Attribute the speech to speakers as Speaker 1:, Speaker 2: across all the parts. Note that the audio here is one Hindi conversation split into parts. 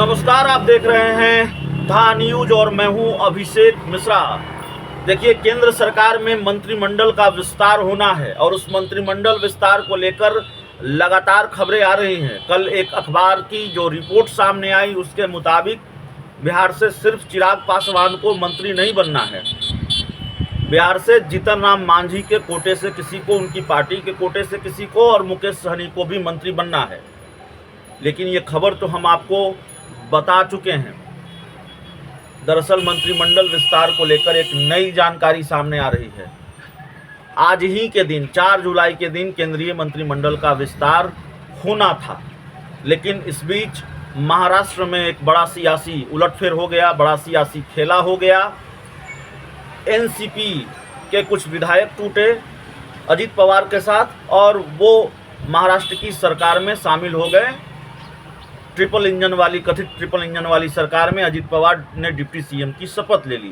Speaker 1: नमस्कार, आप देख रहे हैं धा न्यूज और मैं हूं अभिषेक मिश्रा। देखिए, केंद्र सरकार में मंत्रिमंडल का विस्तार होना है और उस मंत्रिमंडल विस्तार को लेकर लगातार खबरें आ रही हैं। कल एक अखबार की जो रिपोर्ट सामने आई उसके मुताबिक बिहार से सिर्फ चिराग पासवान को मंत्री नहीं बनना है, बिहार से जीतन राम मांझी के कोटे से किसी को, उनकी पार्टी के कोटे से किसी को और मुकेश सहनी को भी मंत्री बनना है। लेकिन ये खबर तो हम आपको बता चुके हैं। दरअसल मंत्रिमंडल विस्तार को लेकर एक नई जानकारी सामने आ रही है। आज ही के दिन 4 जुलाई के दिन केंद्रीय मंत्रिमंडल का विस्तार होना था, लेकिन इस बीच महाराष्ट्र में एक बड़ा सियासी उलटफेर हो गया, बड़ा सियासी खेला हो गया। एनसीपी के कुछ विधायक टूटे अजित पवार के साथ और वो महाराष्ट्र की सरकार में शामिल हो गए। कथित ट्रिपल इंजन वाली सरकार में अजित पवार ने डिप्टी सीएम की शपथ ले ली।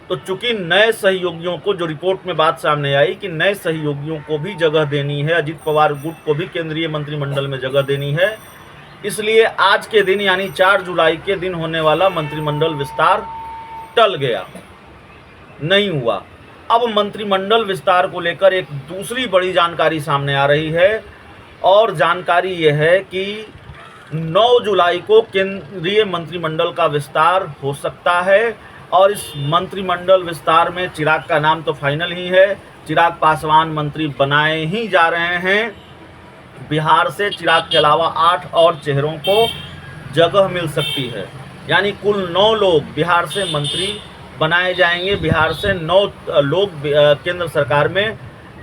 Speaker 1: तो चूंकि नए सहयोगियों को, जो रिपोर्ट में बात सामने आई कि नए सहयोगियों को भी जगह देनी है, अजित पवार गुट को भी केंद्रीय मंत्रिमंडल में जगह देनी है, इसलिए आज के दिन यानी 4 जुलाई के दिन होने वाला मंत्रिमंडल विस्तार टल गया, नहीं हुआ। अब मंत्रिमंडल विस्तार को लेकर एक दूसरी बड़ी जानकारी सामने आ रही है और जानकारी यह है कि 9 जुलाई को केंद्रीय मंत्रिमंडल का विस्तार हो सकता है और इस मंत्रिमंडल विस्तार में चिराग का नाम तो फाइनल ही है। चिराग पासवान मंत्री बनाए ही जा रहे हैं। बिहार से चिराग के अलावा 8 और चेहरों को जगह मिल सकती है, यानी कुल 9 लोग बिहार से मंत्री बनाए जाएंगे। बिहार से 9 लोग केंद्र सरकार में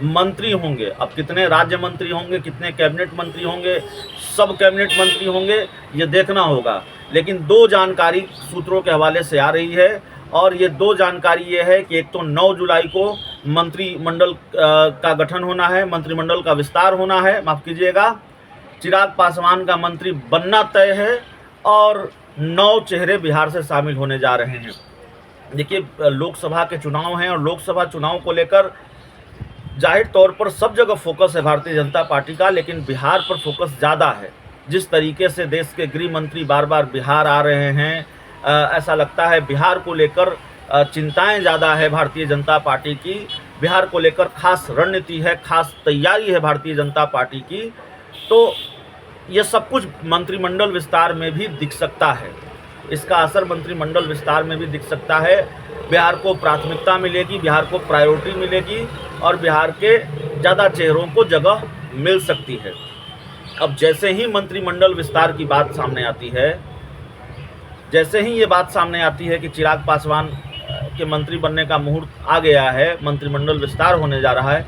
Speaker 1: मंत्री होंगे। अब कितने राज्य मंत्री होंगे, कितने कैबिनेट मंत्री होंगे, सब कैबिनेट मंत्री होंगे, ये देखना होगा। लेकिन 2 जानकारी सूत्रों के हवाले से आ रही है और ये 2 जानकारी ये है कि एक तो 9 जुलाई को मंत्रिमंडल का गठन होना है, मंत्रिमंडल का विस्तार होना है, माफ़ कीजिएगा, चिराग पासवान का मंत्री बनना तय है और 9 चेहरे बिहार से शामिल होने जा रहे हैं। देखिए, लोकसभा के चुनाव हैं और लोकसभा चुनाव को लेकर जाहिर तौर पर सब जगह फोकस है भारतीय जनता पार्टी का, लेकिन बिहार पर फोकस ज़्यादा है। जिस तरीके से देश के गृह मंत्री बार बार बिहार आ रहे हैं, ऐसा लगता है बिहार को लेकर चिंताएं ज़्यादा है भारतीय जनता पार्टी की। बिहार को लेकर खास रणनीति है, खास तैयारी है भारतीय जनता पार्टी की। तो ये सब कुछ मंत्रिमंडल विस्तार में भी दिख सकता है, इसका असर मंत्रिमंडल विस्तार में भी दिख सकता है। बिहार को प्राथमिकता मिलेगी, बिहार को प्रायोरिटी मिलेगी और बिहार के ज़्यादा चेहरों को जगह मिल सकती है। अब जैसे ही मंत्रिमंडल विस्तार की बात सामने आती है, जैसे ही ये बात सामने आती है कि चिराग पासवान के मंत्री बनने का मुहूर्त आ गया है, मंत्रिमंडल विस्तार होने जा रहा है,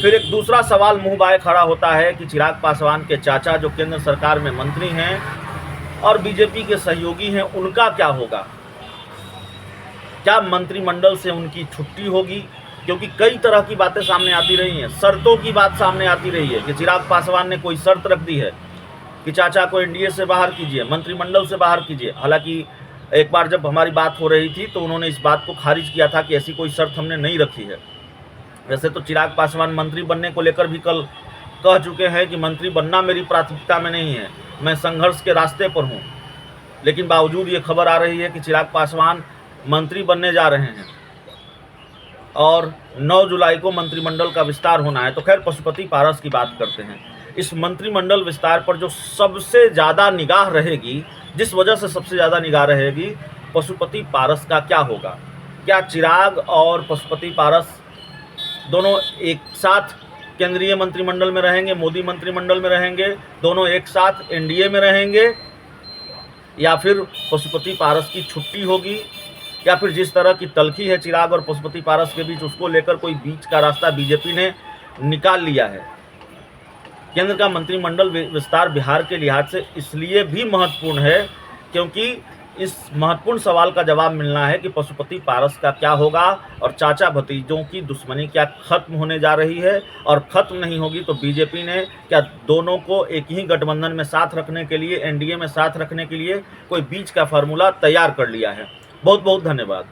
Speaker 1: फिर एक दूसरा सवाल मुँह बाए खड़ा होता है कि चिराग पासवान के चाचा जो केंद्र सरकार में मंत्री हैं और बीजेपी के सहयोगी हैं, उनका क्या होगा? क्या मंत्रिमंडल से उनकी छुट्टी होगी? क्योंकि कई तरह की बातें सामने आती रही हैं। शर्तों की बात सामने आती रही है कि चिराग पासवान ने कोई शर्त रख दी है कि चाचा को एनडीए से बाहर कीजिए, मंत्रिमंडल से बाहर कीजिए। हालांकि एक बार जब हमारी बात हो रही थी तो उन्होंने इस बात को खारिज किया था कि ऐसी कोई शर्त हमने नहीं रखी है। वैसे तो चिराग पासवान मंत्री बनने को लेकर भी कल कह चुके हैं कि मंत्री बनना मेरी प्राथमिकता में नहीं है, मैं संघर्ष के रास्ते पर हूँ। लेकिन बावजूद ये खबर आ रही है कि चिराग पासवान मंत्री बनने जा रहे हैं और 9 जुलाई को मंत्रिमंडल का विस्तार होना है। तो खैर, पशुपति पारस की बात करते हैं। इस मंत्रिमंडल विस्तार पर जो सबसे ज़्यादा निगाह रहेगी, जिस वजह से सबसे ज़्यादा निगाह रहेगी, पशुपति पारस का क्या होगा? क्या चिराग और पशुपति पारस दोनों एक साथ केंद्रीय मंत्रिमंडल में रहेंगे, मोदी मंत्रिमंडल में रहेंगे, दोनों एक साथ एनडीए में रहेंगे, या फिर पशुपति पारस की छुट्टी होगी, या फिर जिस तरह की तल्खी है चिराग और पशुपति पारस के बीच, उसको लेकर कोई बीच का रास्ता बीजेपी ने निकाल लिया है। केंद्र का मंत्रिमंडल विस्तार बिहार के लिहाज से इसलिए भी महत्वपूर्ण है क्योंकि इस महत्वपूर्ण सवाल का जवाब मिलना है कि पशुपति पारस का क्या होगा और चाचा भतीजों की दुश्मनी क्या खत्म होने जा रही है, और खत्म नहीं होगी तो बीजेपी ने क्या दोनों को एक ही गठबंधन में साथ रखने के लिए, एनडीए में साथ रखने के लिए कोई बीच का फार्मूला तैयार कर लिया है। बहुत बहुत धन्यवाद।